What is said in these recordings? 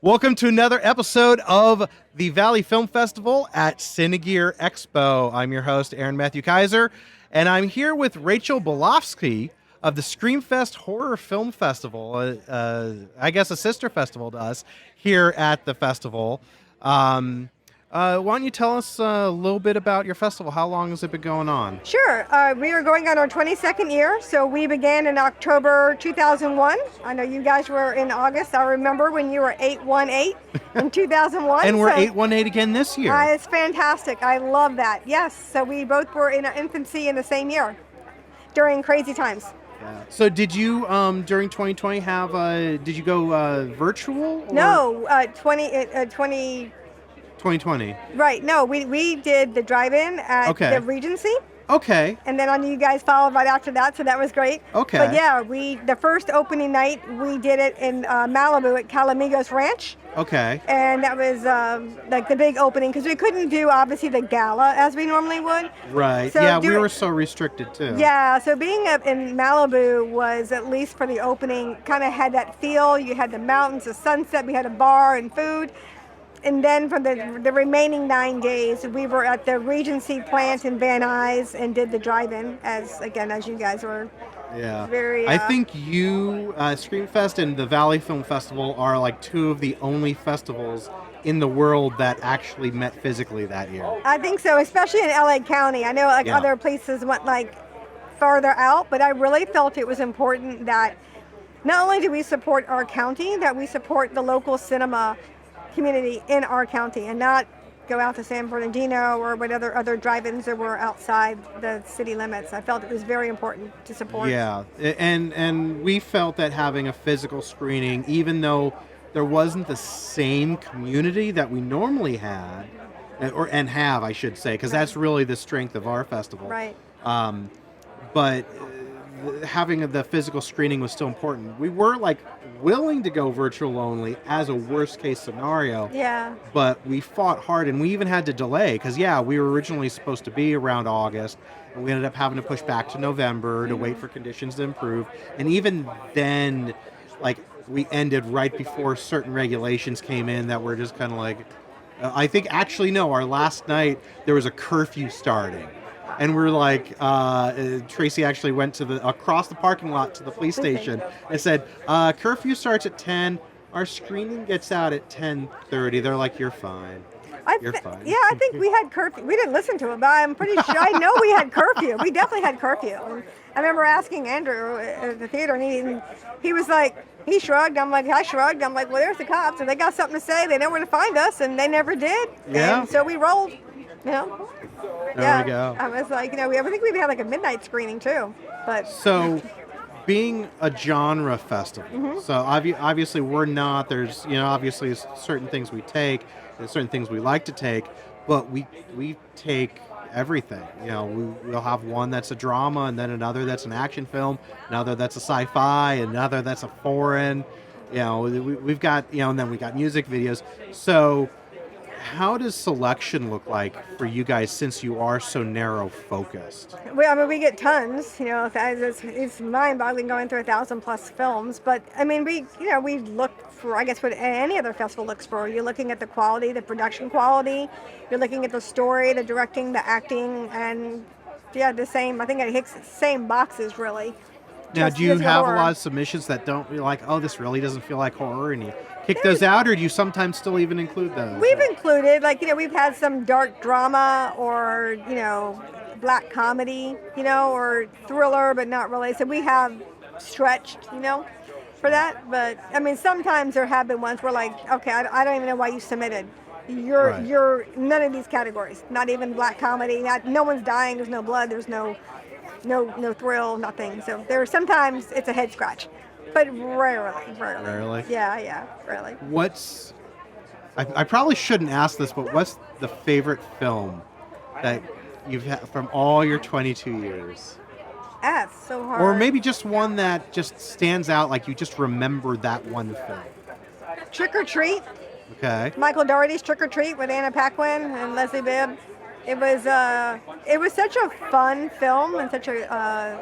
Welcome to another episode of the Valley Film Festival at Cine Expo. I'm your host, Aaron Matthew Kaiser, and I'm here with Rachel Belofsky of the Screamfest Horror Film Festival, I guess a sister festival to us here at the festival. Why don't you tell us a little bit about your festival? How long has it been going on? Sure. We are going on our 22nd year, so we began in October 2001. I know you guys were in August. I remember when you were 818 in 2001. And we're 818 again this year. It's fantastic. I love that. Yes, so we both were in infancy in the same year during crazy times. Yeah. So did you, during 2020, did you go virtual? Or? No, 2020. Right. No, we did the drive-in at the Regency. Okay. And then you guys followed right after that, so that was great. Okay. But yeah, the first opening night, we did it in Malibu at Calamigos Ranch. Okay. And that was like the big opening, because we couldn't do, obviously, the gala as we normally would. Right. So we were so restricted, too. Yeah, so being up in Malibu was, at least for the opening, kind of had that feel. You had the mountains, the sunset, we had a bar and food. And then for the remaining 9 days, we were at the Regency plant in Van Nuys and did the drive-in, as you guys were. Yeah. Very. I think you, Screamfest and the Valley Film Festival are like two of the only festivals in the world that actually met physically that year. I think so, especially in LA County. I know other places went farther out, but I really felt it was important that not only do we support our county, that we support the local cinema community in our county and not go out to San Bernardino or whatever other drive-ins that were outside the city limits. I felt it was very important to support. Yeah, and we felt that having a physical screening, even though there wasn't the same community that we normally had, and have, I should say, because that's really the strength of our festival. Right. But having the physical screening was still important. We were willing to go virtual only as a worst case scenario. Yeah. But we fought hard, and we even had to delay because we were originally supposed to be around August, and we ended up having to push back to November to wait for conditions to improve. And even then, we ended right before certain regulations came in that were just kind of I think our last night there was a curfew starting. And we're Tracy actually went across the parking lot to the police station and said, curfew starts at 10. Our screening gets out at 10:30. They're like, you're fine. You're fine. Yeah, I think we had curfew. We didn't listen to it, but I'm pretty sure. I know we had curfew. We definitely had curfew. And I remember asking Andrew at the theater, and he was like, he shrugged. I'm like, I shrugged. I'm like, well, there's the cops. And they got something to say. They know where to find us, and they never did. Yeah. And so we rolled, There we go. I was like, I think we had a midnight screening too. But so, being a genre festival, so obviously we're not. There's obviously certain things we take, there's certain things we like to take, but we take everything. We'll have one that's a drama, and then another that's an action film, another that's a sci-fi, another that's a foreign. We've got and then we got music videos. So, how does selection look like for you guys since you are so narrow focused? Well, we get tons. It's mind-boggling going through 1,000+ films. But we look for, I guess, what any other festival looks for. You're looking at the quality, the production quality. You're looking at the story, the directing, the acting, and the same. I think it hits the same boxes really. Now, do you have a lot of submissions that don't feel like, oh, this really doesn't feel like horror, and you kick those out, or do you sometimes still even include those? We've included, we've had some dark drama or, black comedy, or thriller, but not really. So we have stretched, for that. But, sometimes there have been ones where okay, I don't even know why you submitted. You're none of these categories, not even black comedy. No one's dying, there's no blood, there's no thrill, nothing. So sometimes it's a head scratch, but rarely. Rarely? Yeah, rarely. I probably shouldn't ask this, but what's the favorite film that you've had from all your 22 years? That's so hard. Or maybe just one that just stands out, like you just remember that one film. Trick or Treat. Okay. Michael Dougherty's Trick or Treat with Anna Paquin and Leslie Bibb. It was such a fun film and such a.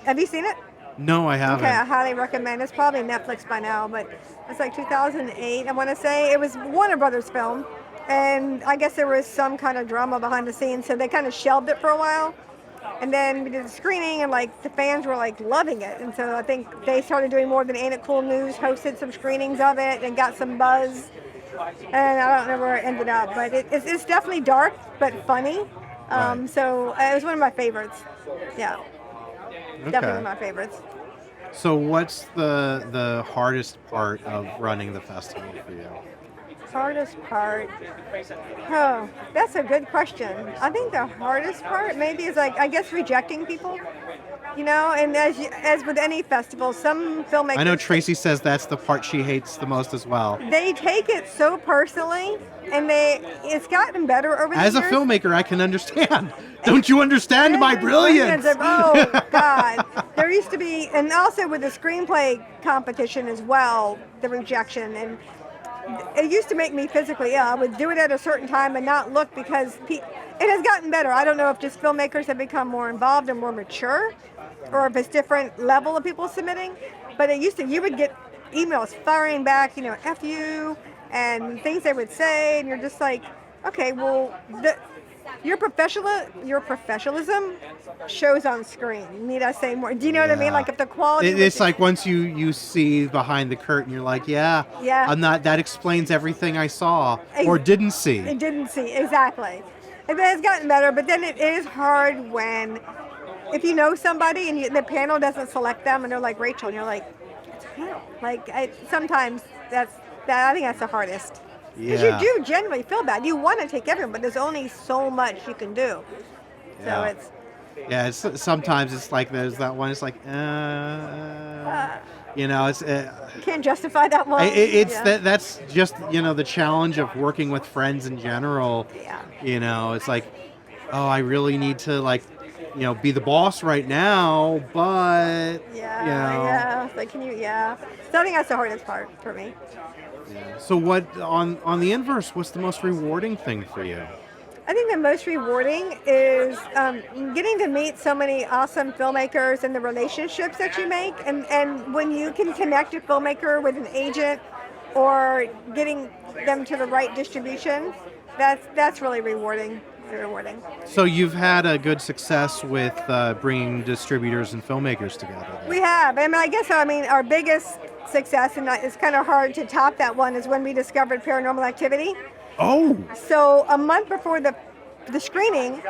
Have you seen it? No, I haven't. Okay, I highly recommend. It's probably Netflix by now, but it's like 2008. I want to say it was Warner Brothers film, and I guess there was some kind of drama behind the scenes, so they kind of shelved it for a while. And then we did a screening, and like the fans were like loving it, and so I think they started doing more than Ain't It Cool News, hosted some screenings of it, and got some buzz. And I don't know where it ended up, but it's definitely dark but funny. Right. So it was one of my favorites. Yeah, definitely one Okay. of my favorites. So what's the hardest part of running the festival for you? Hardest part? Oh, that's a good question. I think the hardest part maybe is like I guess rejecting people. And as with any festival, some filmmakers I know Tracy says that's the part she hates the most as well. they take it so personally, and it's gotten better over the As a years. filmmaker, I can understand. Don't you understand my brilliance? Oh God, there used to be, and also with the screenplay competition as well, the rejection, and it used to make me physically ill. I would do it at a certain time and not look because it has gotten better. I don't know if just filmmakers have become more involved and more mature, or if it's different level of people submitting. But it used to, you would get emails firing back, F you, and things they would say, and you're just like, okay, well, your professionalism shows on screen. Need I say more? Do you know what I mean? Yeah. Like if the quality. It's like once you see behind the curtain, you're like, yeah, Yeah. that explains everything I saw or didn't see. It didn't see, exactly. And then it's gotten better, but then it is hard when, if you know somebody and the panel doesn't select them and they're like Rachel, and you're like, it's a panel. Like, sometimes I think that's the hardest. Because Yeah. you do genuinely feel bad. You want to take everyone, but there's only so much you can do. So Yeah. it's, Yeah, sometimes it's like there's that one. It's like, it's can't justify that one. it's Yeah. that's just the challenge of working with friends in general. Yeah. It's like, oh, I really need to be the boss right now, but Yeah. It's like, yeah. So I think that's the hardest part for me. Yeah. So what on the inverse? What's the most rewarding thing for you? I think the most rewarding is getting to meet so many awesome filmmakers and the relationships that you make. And when you can connect a filmmaker with an agent or getting them to the right distribution, that's really rewarding. So you've had a good success with bringing distributors and filmmakers together. Then. We have. I guess our biggest success, and it's kind of hard to top that one, is when we discovered Paranormal Activity. Oh. So a month before the screening,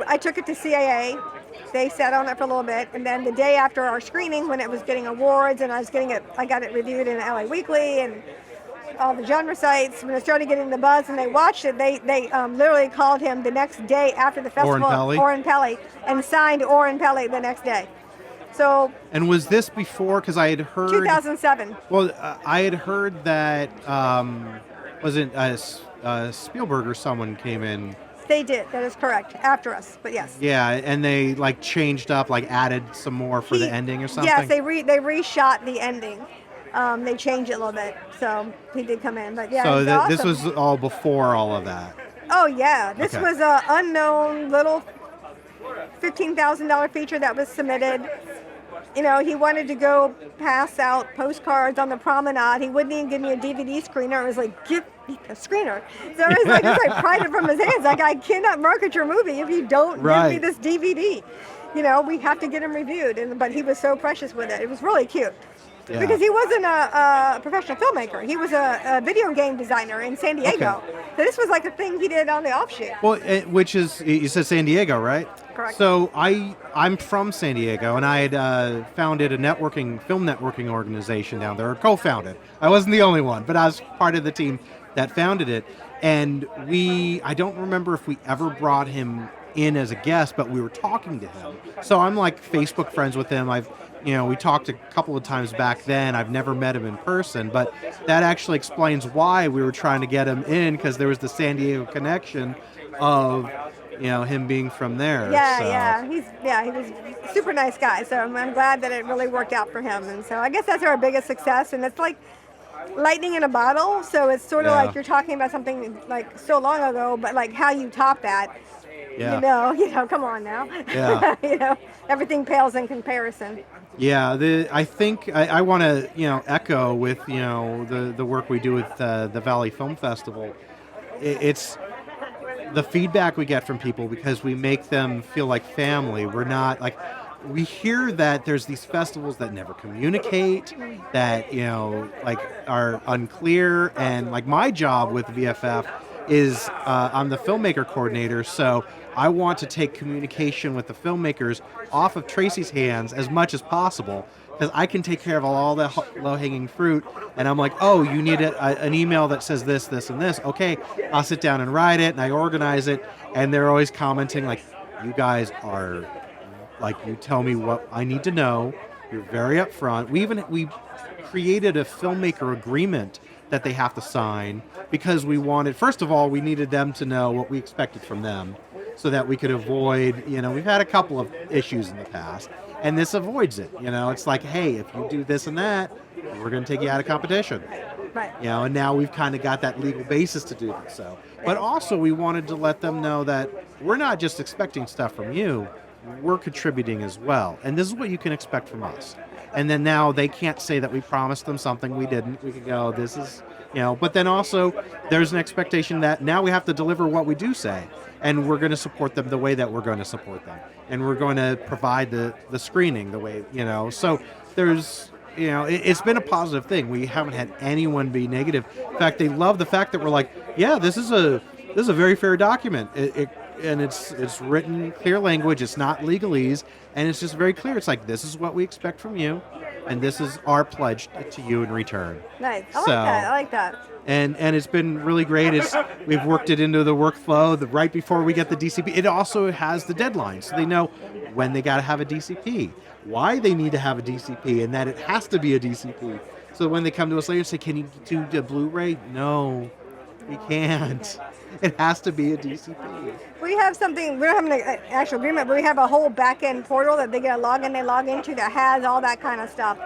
I took it to CAA. They sat on it for a little bit, and then the day after our screening, when it was getting awards, and I got it reviewed in LA Weekly and all the genre sites. When it started getting the buzz and they watched it, they literally called him the next day after the festival, Oren Peli, and signed Oren Peli the next day. So. And was this before? Because I had heard 2007. Well, I had heard that wasn't Spielberg or someone came in. They did. That is correct. After us, but yes. Yeah, and they changed up, added some more for the ending or something. Yes, they reshot the ending. They changed it a little bit, so he did come in. But yeah, so awesome. This was all before all of that. Oh yeah, this Okay. was a unknown little $15,000 feature that was submitted. He wanted to go pass out postcards on the promenade. He wouldn't even give me a DVD screener. I was like, give me a screener. So it was like pried it from his hands. Like, I cannot market your movie if you don't give me this DVD. We have to get him reviewed. But he was so precious with it. It was really cute. Yeah. Because he wasn't a professional filmmaker. He was a video game designer in San Diego. Okay. So this was like a thing he did on the offshoot. Well, which is, you said San Diego, right? Correct. So I'm from San Diego, and I had founded a film networking organization down there, or co-founded. I wasn't the only one, but I was part of the team that founded it. And I don't remember if we ever brought him in as a guest, but we were talking to him. So I'm Facebook friends with him. We talked a couple of times back then. I've never met him in person, but that actually explains why we were trying to get him in, because there was the San Diego connection of him being from there. Yeah. He was a super nice guy. So I'm glad that it really worked out for him. And so I guess that's our biggest success. And it's like lightning in a bottle. So it's sort of like you're talking about something like so long ago, but like how you top that. Yeah. Come on now. Yeah. Everything pales in comparison. Yeah, I think I want to echo with the work we do with the Valley Film Festival. It's the feedback we get from people because we make them feel like family. We're not like we hear that there's these festivals that never communicate, that like are unclear, and like my job with VFF is I'm the filmmaker coordinator, so I want to take communication with the filmmakers off of Tracy's hands as much as possible because I can take care of all the low hanging fruit. And I'm like, oh, you need an email that says this, this, and this. Okay, I'll sit down and write it and I organize it. And they're always commenting like, you guys are like, you tell me what I need to know. You're very upfront. We created a filmmaker agreement that they have to sign because we wanted, first of all, we needed them to know what we expected from them so that we could avoid, we've had a couple of issues in the past and this avoids it. It's like, hey, if you do this and that, we're going to take you out of competition. Right. And now we've kind of got that legal basis to do that. So, but also we wanted to let them know that we're not just expecting stuff from you, we're contributing as well. And this is what you can expect from us. And then now they can't say that we promised them something we didn't. We can go, this is, but then also there's an expectation that now we have to deliver what we do say. And we're going to support them the way that we're going to support them. And we're going to provide the screening the way, So there's, it's been a positive thing. We haven't had anyone be negative. In fact, they love the fact that we're like, yeah, this is a very fair document. And it's written clear language. It's not legalese, and it's just very clear. It's like, this is what we expect from you, and this is our pledge to you in return. Nice. I like that. And it's been really great. We've worked it into the workflow right before we get the DCP. It also has the deadline, so they know when they got to have a DCP, why they need to have a DCP, and that it has to be a DCP. So when they come to us later and say, can you do the Blu-ray? No, we can't. It has to be a DCP. We have something, we don't have an actual agreement, but we have a whole back-end portal that they get a login, they log into that has all that kind of stuff.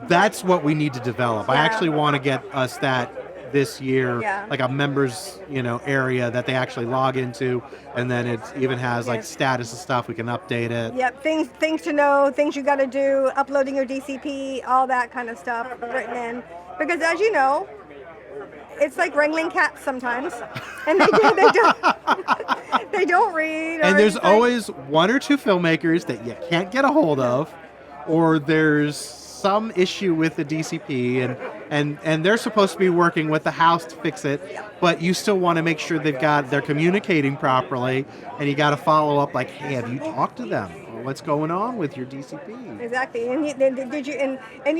That's what we need to develop. Yeah. I actually want to get us that this year, Yeah. like a members, area that they actually log into, and then it even has like status of stuff. We can update it. Yep, things to know, things you got to do, uploading your DCP, all that kind of stuff written in. Because as you know, it's like wrangling cats sometimes, and they don't they don't read. And there's always one or two filmmakers that you can't get a hold of, or there's some issue with the DCP, and they're supposed to be working with the house to fix it, but you still want to make sure they're communicating properly, and you got to follow up like, hey, have you talked to them? What's going on with your DCP? Exactly. And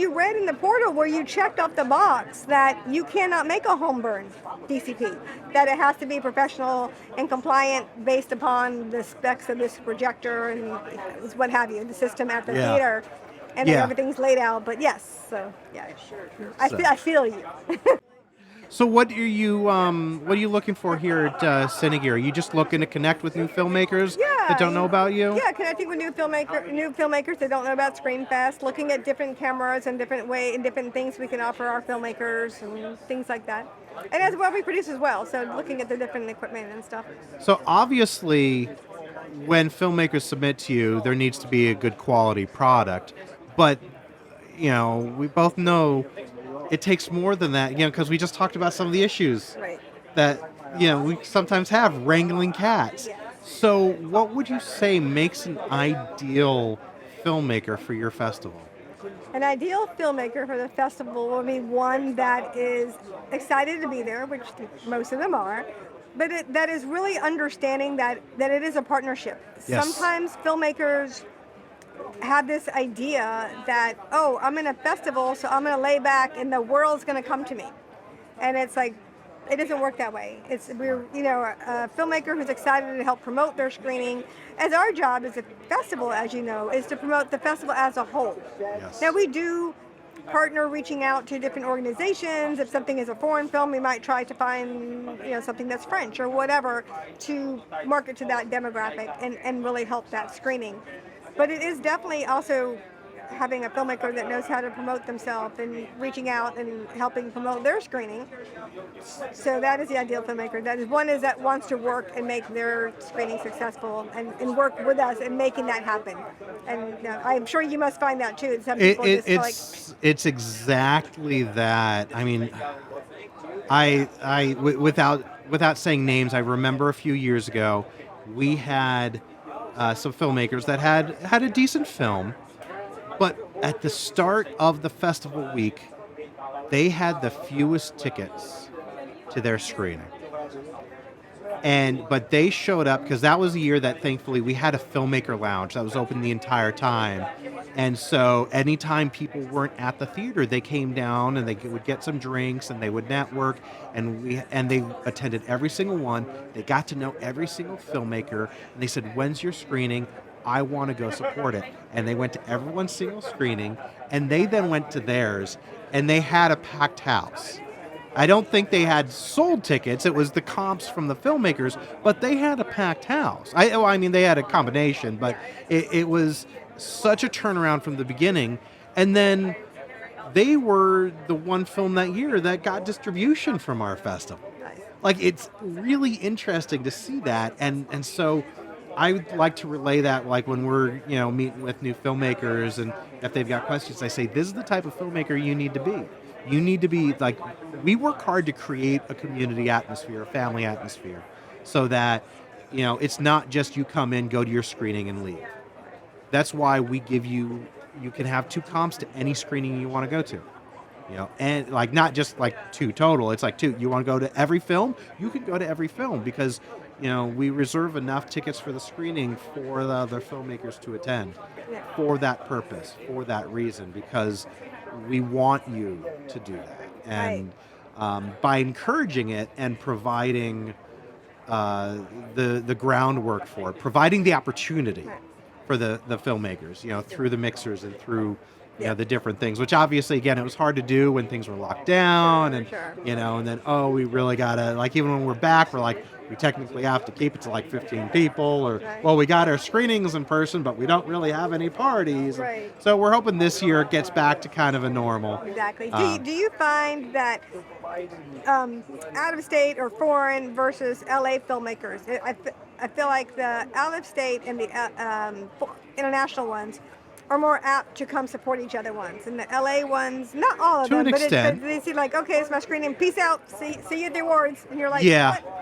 you read in the portal where you checked off the box that you cannot make a home burn DCP, that it has to be professional and compliant based upon the specs of this projector and what have you, the system at the theater, and then everything's laid out. But yes, so yeah, I feel you. So what are you looking for here at Cine? Are you just looking to connect with new filmmakers that don't know about you? Yeah, connecting with new filmmakers that don't know about Screamfest, looking at different cameras and different things we can offer our filmmakers and things like that. And as well, we produce as well, so looking at the different equipment and stuff. So obviously, when filmmakers submit to you, there needs to be a good quality product. But, we both know it takes more than that, because we just talked about some of the issues that, we sometimes have, wrangling cats. Yes. So what would you say makes an ideal filmmaker for your festival? An ideal filmmaker for the festival will be one that is excited to be there, which most of them are, but that is really understanding that it is a partnership. Yes. Sometimes filmmakers have this idea that, oh, I'm in a festival, so I'm going to lay back and the world's going to come to me. And it's like, it doesn't work that way. We're a filmmaker who's excited to help promote their screening. As our job as a festival, as you know, is to promote the festival as a whole. Yes. Now we do partner reaching out to different organizations. If something is a foreign film, we might try to find something that's French or whatever to market to that demographic and really help that screening. But it is definitely also having a filmmaker that knows how to promote themselves and reaching out and helping promote their screening. So that is the ideal filmmaker. That is one is that wants to work and make their screening successful and work with us in making that happen. And I'm sure you must find that too. Some people just feel like It's exactly that. I mean, without saying names, I remember a few years ago we had some filmmakers that had a decent film, but at the start of the festival week, they had the fewest tickets to their screening. But they showed up because that was the year that thankfully we had a filmmaker lounge that was open the entire time. And so anytime people weren't at the theater, they came down and they would get some drinks and they would network, and they attended every single one. They got to know every single filmmaker, and they said, "When's your screening? I want to go support it." And they went to everyone's single screening, and they then went to theirs, and they had a packed house. I don't think they had sold tickets. It was the comps from the filmmakers, but they had a packed house. I mean, they had a combination, but it was such a turnaround from the beginning. And then they were the one film that year that got distribution from our festival. nice. Like, it's really interesting to see that. And so I would like to relay that, like, when we're, meeting with new filmmakers, and if they've got questions, I say, this is the type of filmmaker you need to be. You need to be like, we work hard to create a community atmosphere, a family atmosphere, so that, it's not just you come in, go to your screening and leave. That's why we give you can have 2 comps to any screening you want to go to. And like, not just like 2 total. It's like 2. You want to go to every film? You can go to every film because, we reserve enough tickets for the screening for the other filmmakers to attend Yeah. for that purpose, for that reason, because we want you to do that. And by encouraging it and providing the groundwork for it, providing the opportunity Right. for the filmmakers, through the mixers and through Yeah. the different things, which obviously, again, it was hard to do when things were locked down, and Sure. and then, we really gotta, like, even when we're back, we're like, we technically have to keep it to like 15 people, or Right. well, we got our screenings in person, but we don't really have any parties. Right. So we're hoping this year it gets back to kind of a normal. Exactly. Um, Do you find that out of state or foreign versus LA filmmakers? I feel like the out of state and the international ones are more apt to come support each other ones, and the LA ones, not all of To them, an but extent. they see like, okay, it's my screening, peace out, see you at the awards, and you're like, Yeah. what?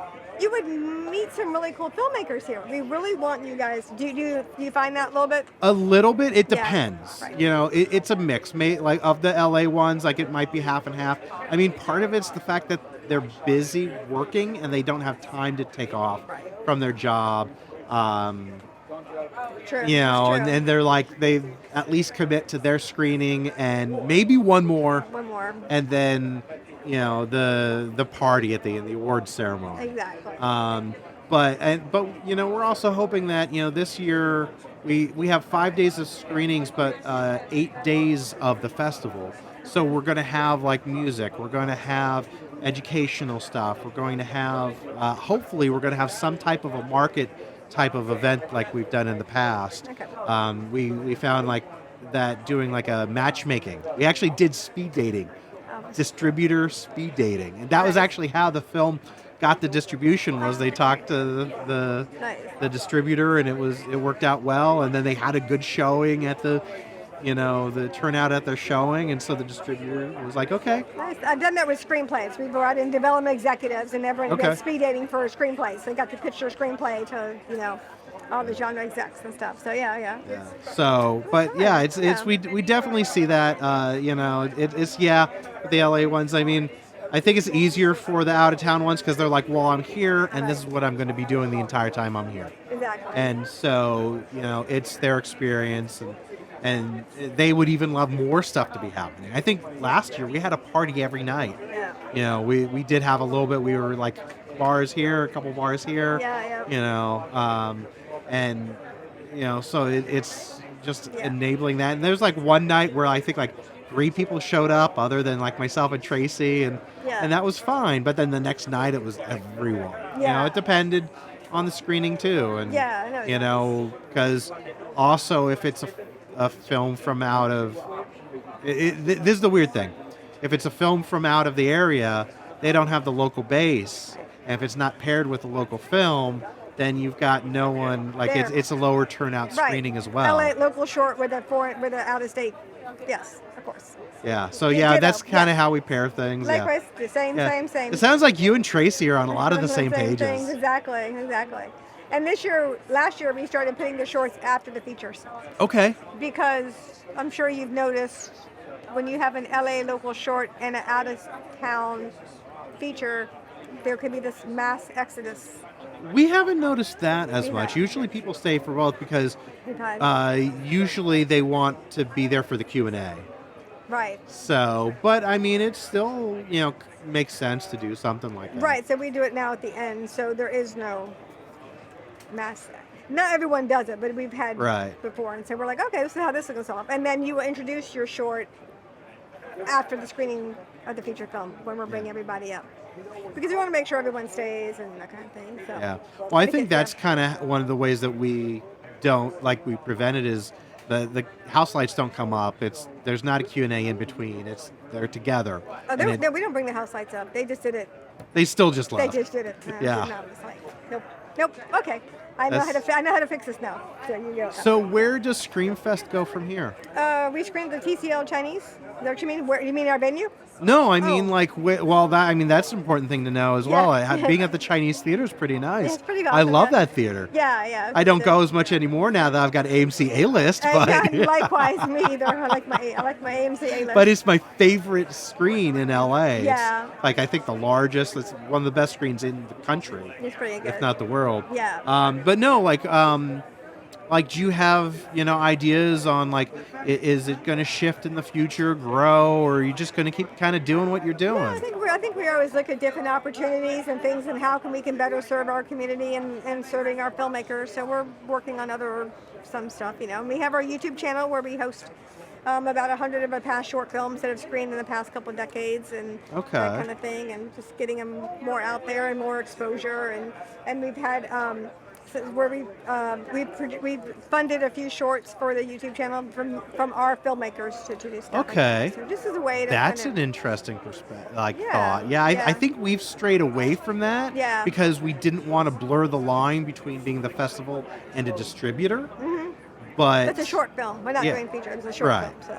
You would meet some really cool filmmakers here. We really want you guys. Do you find that a little bit? A little bit. It Yeah, depends. right. It's a mix. Like, of the LA ones, like, it might be half and half. I mean, part of it's the fact that they're busy working and they don't have time to take off Right. from their job. True. And True. then they're like, they at least commit to their screening and maybe one more, One more. and then the party at the end, the awards ceremony. Exactly. But we're also hoping that this year we have 5 days of screenings, but 8 days of the festival. So we're going to have like music. We're going to have educational stuff. We're going to have hopefully we're going to have some type of a market type of event like we've done in the past. Okay. We found like that doing like a matchmaking. We actually did speed dating. Distributor speed dating, and that was Nice. actually how the film got the distribution. Was they talked to Nice. the distributor, and it worked out well, and then they had a good showing at the turnout at their showing, and so the distributor was like, okay. Nice. I've done that with screenplays. We brought in development executives, and everyone Okay. did speed dating for screenplays. They got to pitch their screenplay to all the genre execs and stuff. So yeah. So, but yeah, it's we definitely see that. It's the LA ones. I mean, I think it's easier for the out of town ones because they're like, well, I'm here, and this is what I'm going to be doing the entire time I'm here. Exactly. And so, it's their experience, and they would even love more stuff to be happening. I think last year we had a party every night. Yeah. We did have a little bit. We were like bars here, a couple bars here. Yeah. And so it's just Yeah. enabling that. And there's like one night where I think like 3 people showed up, other than like myself and Tracy, and Yeah. that was fine. But then the next night it was everyone. Yeah. It depended on the screening too, and Yeah, I know. because also if a film from out of this is the weird thing. If it's a film from out of the area, they don't have the local base. And if it's not paired with a local film, then you've got no one like There. it's a lower turnout Right. screening as well. LA local short with a out of state. Yes, of course. Yeah. So Yeah, yeah, ditto. that's kind of Yeah. how we pair things. Yeah. Likewise, the same, Yeah. same. It sounds like you and Tracy are on a lot of On the same things, pages. exactly. And last year, we started putting the shorts after the features Okay. because I'm sure you've noticed when you have an LA local short and an out of town feature, there could be this mass exodus. We haven't noticed that as We much. have. Usually people stay for both because We've had usually they want to be there for the Q&A. right. So, but I mean, it still, makes sense to do something like that. Right, so we do it now at the end, so there is no mass. Not everyone does it, but we've had Right. before, and so we're like, okay, this is how this is going to solve. And then you will introduce your short after the screening of the feature film when we're bringing everybody up, because we want to make sure everyone stays and that kind of thing. So Yeah. Well, I think Because, that's kind of one of the ways that we we prevent it is the house lights don't come up. There's not a Q&A in between. They're together. Oh, And no, we don't bring the house lights up. They just did it. they still just left. They just did it. No, Yeah. no, it's like, nope. Okay, I know how to fix this now. So you go. So where does Screamfest go from here? We screened the TCL Chinese. Is that what you mean? Where you mean our venue? No, I mean Oh. that's an important thing to know as Yeah. well. Being at the Chinese theater is pretty nice. Yeah, it's pretty I awesome, love yeah. that theater. Yeah. I don't go as much anymore now that I've got AMC A-list, but Yeah, likewise, me either. I like my AMC A-list. but it's my favorite screen in LA. Yeah. It's like I think the largest. It's one of the best screens in the country, It's pretty good. if not the world. Yeah. But no, do you have ideas on is it going to shift in the future, grow, or are you just going to keep kind of doing what you're doing? Yeah, I think we always look at different opportunities and things and how we can better serve our community and serving our filmmakers. So we're working on some stuff. And we have our YouTube channel where we host about 100 of our past short films that have screened in the past couple of decades and Okay. that kind of thing, and just getting them more out there and more exposure. And we've had where we've funded a few shorts for the YouTube channel from our filmmakers to do stuff. Okay. So just as a way to That's kind an interesting perspective, Yeah, thought. Yeah, I yeah. think we've strayed away from that Yeah. because we didn't want to blur the line between being the festival and a distributor. But It's a short film. We're not Yeah. doing feature. It's a short Right. film, so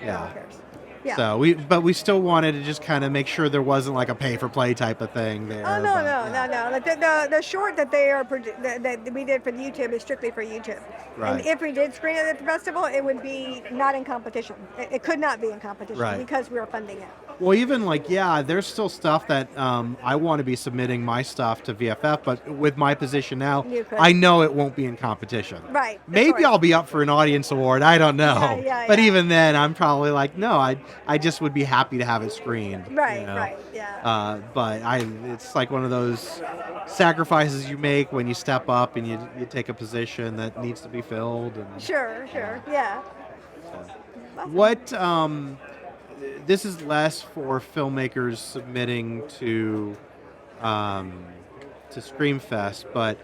Yeah. no one cares. Yeah. So we still wanted to just kind of make sure there wasn't like a pay for play type of thing there. Oh but, no. Like the short that that we did for YouTube is strictly for YouTube. Right. And if we did screen it at the festival, it would be not in competition. It could not be in competition Right. because we are funding it. Well, even there's still stuff that I want to be submitting my stuff to VFF, but with my position now, You could. I know it won't be in competition. Right. of Maybe course. I'll be up for an audience award. I don't know. Yeah, but yeah. even then, I'm probably like, no, I just would be happy to have it screened. Right. you know? Right. Yeah. But it's like one of those sacrifices you make when you step up and you take a position that needs to be filled. And Sure. Yeah. what this is less for filmmakers submitting to Screamfest, but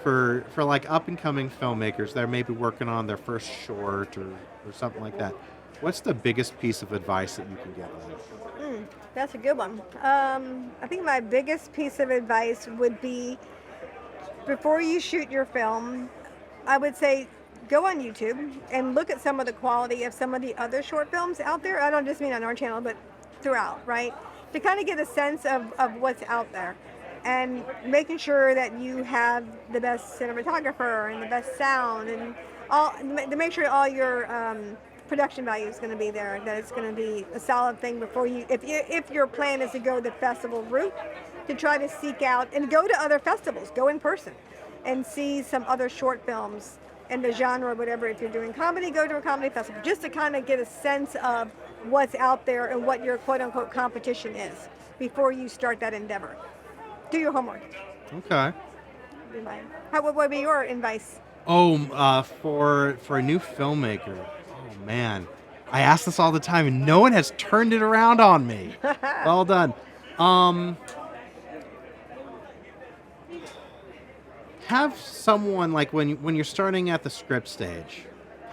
for like up and coming filmmakers that are maybe working on their first short or something like that. What's the biggest piece of advice that you can give them? That's a good one. I think my biggest piece of advice would be before you shoot your film, I would say go on YouTube and look at some of the quality of some of the other short films out there. I don't just mean on our channel, but throughout, right? To kind of get a sense of what's out there and making sure that you have the best cinematographer and the best sound and all to make sure all your production value is going to be there, that it's going to be a solid thing before you, if your plan is to go the festival route, to try to seek out and go to other festivals, go in person and see some other short films in the genre, whatever. If you're doing comedy, go to a comedy festival, just to kind of get a sense of what's out there and what your quote unquote competition is before you start that endeavor. Do your homework. Okay. What would be your advice? Oh, for a new filmmaker. Oh man, I ask this all the time, and no one has turned it around on me. Well done. Have someone like when you're starting at the script stage,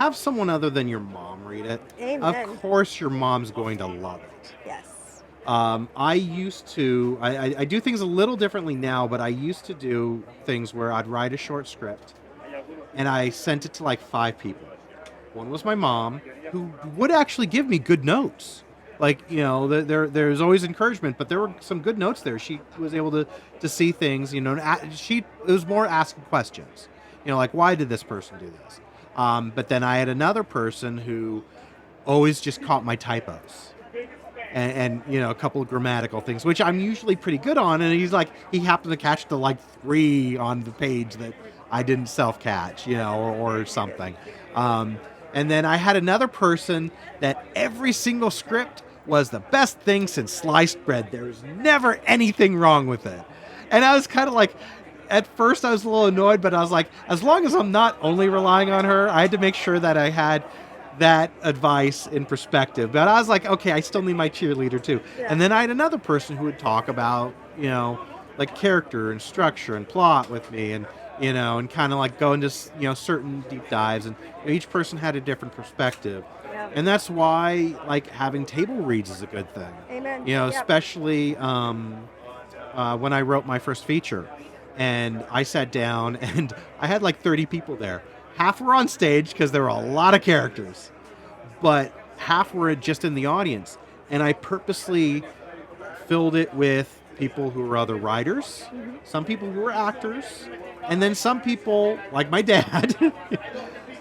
have someone other than your mom read it. Of Amen. course, your mom's going to love it. Yes. I used to, I do things a little differently now, but I used to do things where I'd write a short script and I sent it to like 5 people. One was my mom, who would actually give me good notes. Like, there's always encouragement, but there were some good notes there. She was able to see things, and it was more asking questions, like, why did this person do this? But then I had another person who always just caught my typos and a couple of grammatical things, which I'm usually pretty good on. And he happened to catch the like 3 on the page that I didn't self catch, or something. And then I had another person that every single script was the best thing since sliced bread. There was never anything wrong with it. And I was kind of like, at first I was a little annoyed, but I was like, as long as I'm not only relying on her, I had to make sure that I had that advice in perspective. But I was like, okay, I still need my cheerleader too. Yeah. And then I had another person who would talk about, like character and structure and plot with me, and and kind of like go into certain deep dives, and each person had a different perspective. Yeah. And that's why like having table reads is a good thing. Amen. Especially when I wrote my first feature, and I sat down and I had like 30 people there. Half were on stage because there were a lot of characters, but half were just in the audience. And I purposely filled it with people who were other writers, some people who were actors, and then some people, like my dad,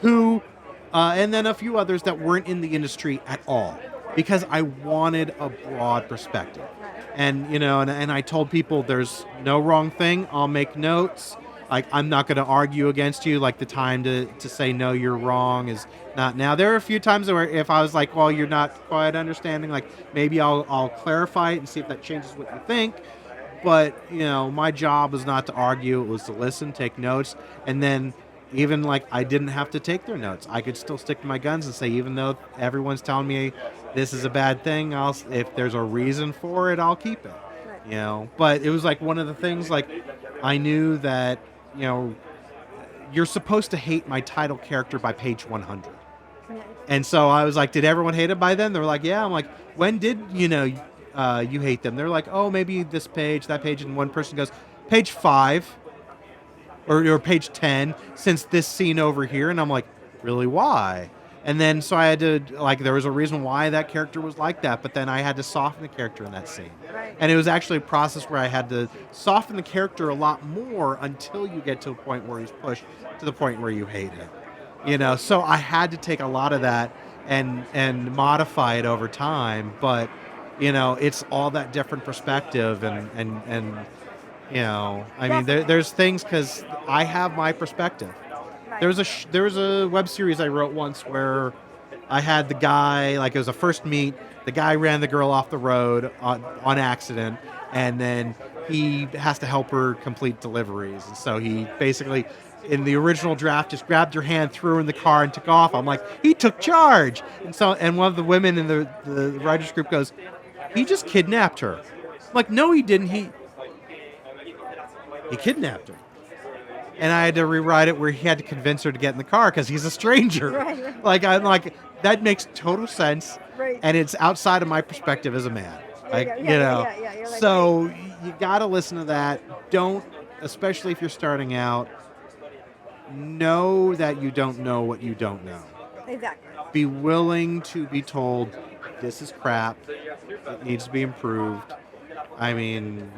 who, and then a few others that weren't in the industry at all, because I wanted a broad perspective. And, and I told people there's no wrong thing. I'll make notes. Like, I'm not going to argue against you. Like, the time to say, no, you're wrong is not now. There are a few times where if I was like, well, you're not quite understanding, like, maybe I'll clarify it and see if that changes what you think. But, my job was not to argue. It was to listen, take notes. And then even like I didn't have to take their notes. I could still stick to my guns and say, even though everyone's telling me this is a bad thing, if there's a reason for it, I'll keep it. But it was like one of the things, like, I knew that, you're supposed to hate my title character by page 100. And so I was like, did everyone hate it by then? They were like, yeah. I'm like, when did, you hate them? They're like, oh, maybe this page, that page. And one person goes, page 5 or page 10, since this scene over here. And I'm like, really, why? And then so I had to, like, there was a reason why that character was like that, but then I had to soften the character in that scene. Right. And it was actually a process where I had to soften the character a lot more until you get to a point where he's pushed to the point where you hate him. So I had to take a lot of that and modify it over time, but it's all that different perspective, and I mean, there's things, because I have my perspective. There was a web series I wrote once where I had the guy, like, it was a first meet. The guy ran the girl off the road on accident, and then he has to help her complete deliveries. And so he basically, in the original draft, just grabbed her hand, threw her in the car, and took off. I'm like, he took charge. And one of the women in the writers group goes, he just kidnapped her. I'm like, no, he didn't. He kidnapped her. And I had to rewrite it where he had to convince her to get in the car because he's a stranger. Right. Like, I'm like, that makes total sense. Right. And it's outside of my perspective as a man. Like, Yeah, you're like, so you got to listen to that. Don't, especially if you're starting out, know that you don't know what you don't know. Exactly. Be willing to be told, this is crap. It needs to be improved. I mean,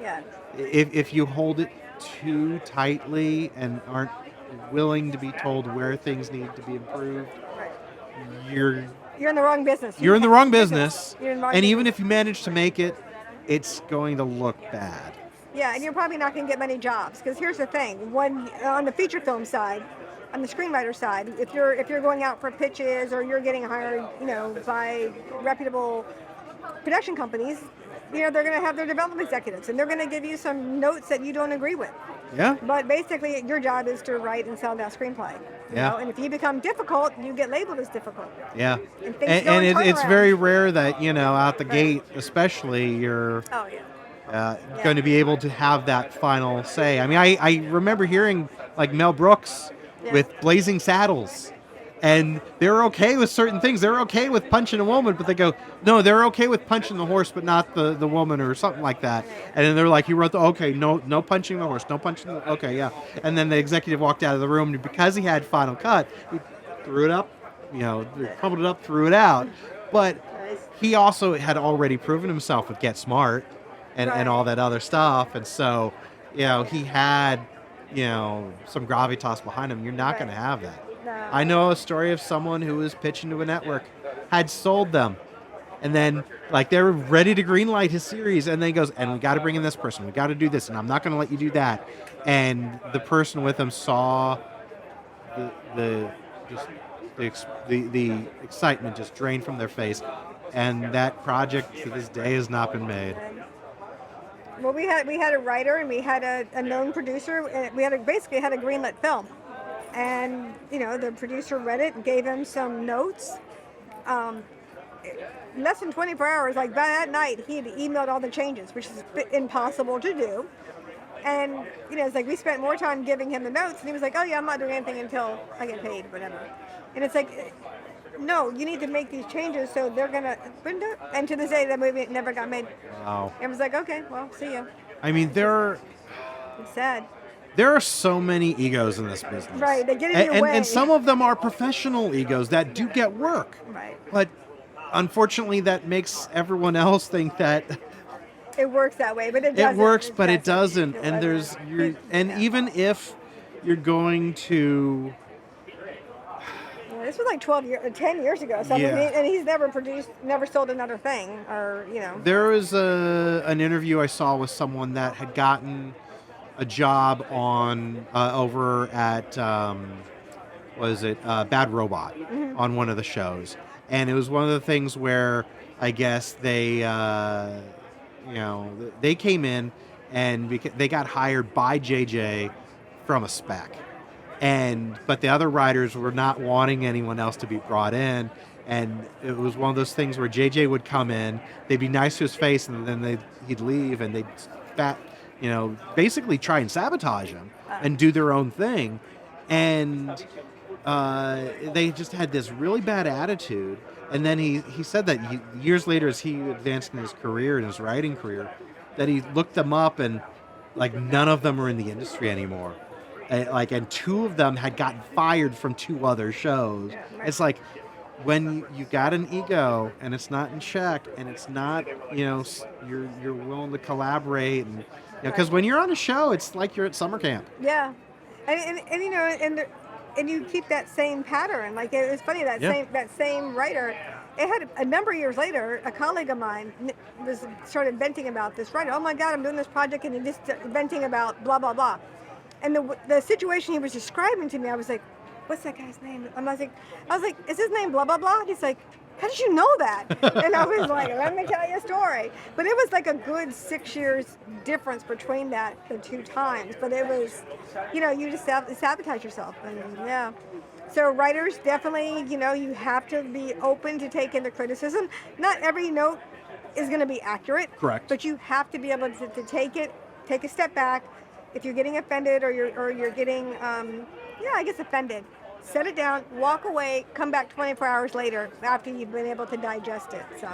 Yeah. if you hold it too tightly and aren't willing to be told where things need to be improved, you're in the wrong business. You're in the wrong business. You're in the wrong and business. even if you manage to make it, it's going to look bad. Yeah, and you're probably not going to get many jobs, because here's the thing: when on the feature film side, on the screenwriter side, if you're going out for pitches or you're getting hired, by reputable production companies, they're going to have their development executives, and they're going to give you some notes that you don't agree with. Yeah. But basically, your job is to write and sell that screenplay. You know? And if you become difficult, you get labeled as difficult. Yeah. And it's very rare that, out the gate, especially, you're going to be able to have that final say. I mean, I remember hearing, like, Mel Brooks Yeah. with Blazing Saddles. And they're okay with certain things. They're okay with punching a woman, but they go, no, they're okay with punching the horse, but not the woman or something like that. And then they're like, you wrote okay, no punching the horse, no punching the, okay, yeah. And then the executive walked out of the room, and because he had Final Cut, he threw it up, crumbled it up, threw it out. But he also had already proven himself with Get Smart and all that other stuff. And so, he had, some gravitas behind him. You're not going to have that. No. I know a story of someone who was pitching to a network, had sold them, and then like they were ready to greenlight his series, and then he goes, and we got to bring in this person, we got to do this, and I'm not going to let you do that. And the person with him saw the excitement just drain from their face, and that project to this day has not been made. Well, we had a writer and we had a known producer, and we basically had a greenlit film. And, the producer read it and gave him some notes. Less than 24 hours, like by that night, he had emailed all the changes, which is impossible to do. And, it's like we spent more time giving him the notes, and he was like, oh, yeah, I'm not doing anything until I get paid, whatever. And it's like, no, you need to make these changes, so they're going to... And to this day, that movie never got made. Wow. And it was like, okay, well, see ya. I mean, It's sad. There are so many egos in this business. Right, they get in your way. And some of them are professional egos that do get work. Right. But unfortunately, that makes everyone else think that it works that way, but it doesn't. It works, but it doesn't. And even if you're going to... This was like 10 years ago, so and he's never sold another thing, or There was an interview I saw with someone that had gotten a job on over at Bad Robot on one of the shows, and it was one of the things where I guess they they came in and they got hired by JJ from a spec, but the other writers were not wanting anyone else to be brought in, and it was one of those things where JJ would come in, they'd be nice to his face, and then he'd leave, and they'd basically try and sabotage him and do their own thing. And they just had this really bad attitude. And then he said that years later, as he advanced in his career, in his writing career, that he looked them up and like none of them were in the industry anymore. And two of them had gotten fired from two other shows. It's like, when you got an ego and it's not in check and it's not, you're willing to collaborate, and because when you're on a show, it's like you're at summer camp. Yeah, and you keep that same pattern. Like it was funny that same writer. It had a number of years later, a colleague of mine started venting about this writer. Oh my God, I'm doing this project, and he's just venting about blah blah blah. And the situation he was describing to me, I was like, what's that guy's name? I was like, is his name blah, blah, blah? He's like, how did you know that? And I was like, let me tell you a story. But it was like a good 6 years difference between the two times. But it was, you just sabotage yourself. And yeah. So writers definitely, you have to be open to take in the criticism. Not every note is going to be accurate. Correct. But you have to be able to take a step back. If you're getting offended or you're getting, offended, set it down, walk away, come back 24 hours later after you've been able to digest it. So,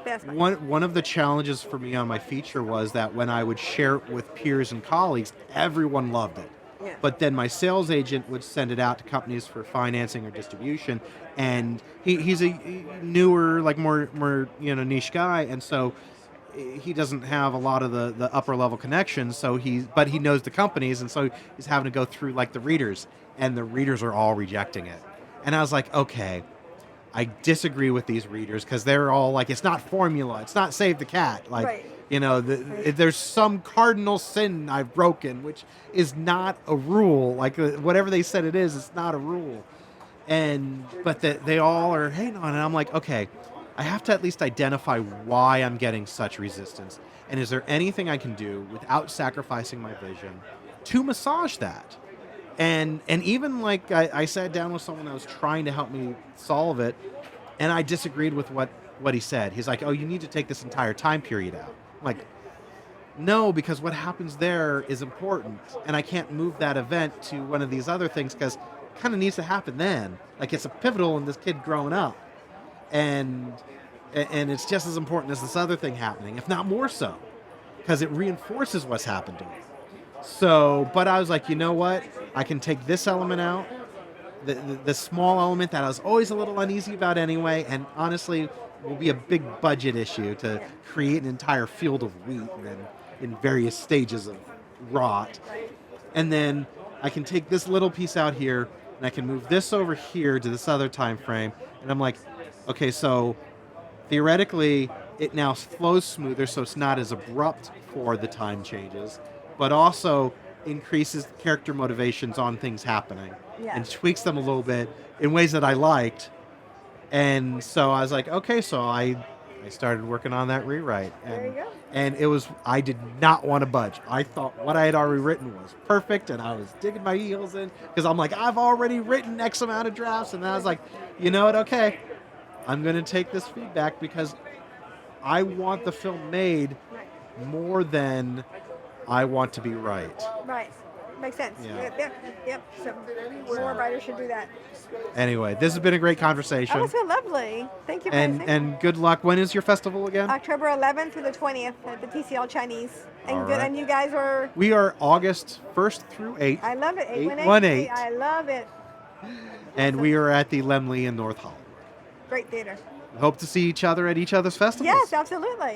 that's one of the challenges for me on my feature was that when I would share it with peers and colleagues, everyone loved it. Yeah. But then my sales agent would send it out to companies for financing or distribution, and he's a newer, like more niche guy, and so he doesn't have a lot of the upper level connections, but he knows the companies, and so he's having to go through like the readers, and the readers are all rejecting it. And I was like, okay, I disagree with these readers because they're all like, it's not formula, it's not save the cat, like there's some cardinal sin I've broken, which is not a rule. Like whatever they said it is, it's not a rule. But they all are hating on it. I'm like, okay, I have to at least identify why I'm getting such resistance. And is there anything I can do without sacrificing my vision to massage that? And even like I sat down with someone that was trying to help me solve it, and I disagreed with what he said. He's like, oh, you need to take this entire time period out. I'm like, No, because what happens there is important, and I can't move that event to one of these other things because it kind of needs to happen then. Like it's a pivotal in this kid growing up, and and it's just as important as this other thing happening, if not more so, because it reinforces what's happened to him. So, but I was like, you know what? I can take this element out, the small element that I was always a little uneasy about anyway, and honestly will be a big budget issue to Yeah. create an entire field of wheat and then in various stages of rot. And then I can take this little piece out here and I can move this over here to this other time frame. And I'm like, okay, so theoretically it now flows smoother so it's not as abrupt for the time changes, but also increases character motivations on things happening Yeah. and tweaks them a little bit in ways that I liked. And so I was like, okay, so I started working on that rewrite, There you go. and it was I did not want to budge. I thought what I had already written was perfect, and I was digging my heels in because I'm like, I've already written X amount of drafts, and then I was like, you know what? Okay, I'm gonna take this feedback because I want the film made Right. more than I want to be right. Right. Makes sense. Yeah. Yep. So more writers should do that. Anyway, this has been a great conversation, Oh, so lovely. Thank you, Francie. and good luck. When is your festival again? October 11th through the 20th at the TCL Chinese. And All good. right. And you guys are. We are August 1st through 8th, I love it. 818. I love it. and we are at the Lemley in North Hollywood. Great theater. Hope to see each other at each other's festivals. Yes, absolutely.